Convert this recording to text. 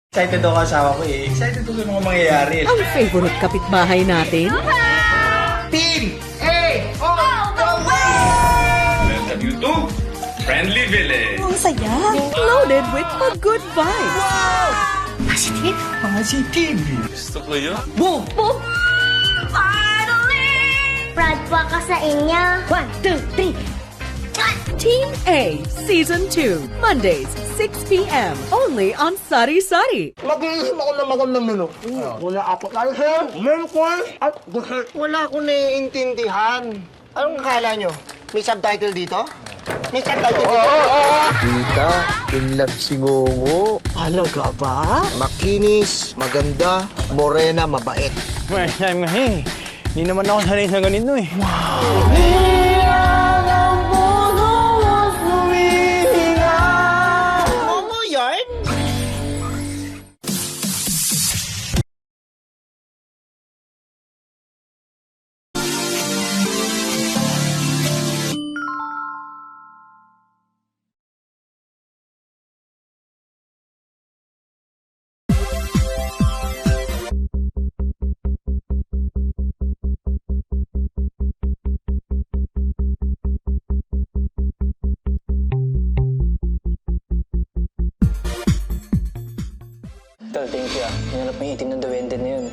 Excited ako asawa ko eh. Excited ko sa mga mangyayari. Ang favorite kapitbahay natin, Team A on the way! Welcome you to Friendly Village. Ang saya. loaded with a good vibes. Positive! Gusto ko yun. Boom! Proud po ako sa inyo. 1, 2, 3. Team A Season 2, Mondays, 6 p.m. Only on Sari Sari. Mag-iisip ako ng magandang menu. Wala ako tayo sir. Meron ko at dessert. Wala akong naiintindihan. Anong akala nyo? May subtitle dito? May subtitle dito? Tita, in love si Ngongo. Talaga ba? Makinis, maganda, morena, mabait. First time kasi, hindi naman ako sanay sa ganito eh. Momo yarn? Tol, thank you ah. Hinanap mo yung itim ng duwende na yun.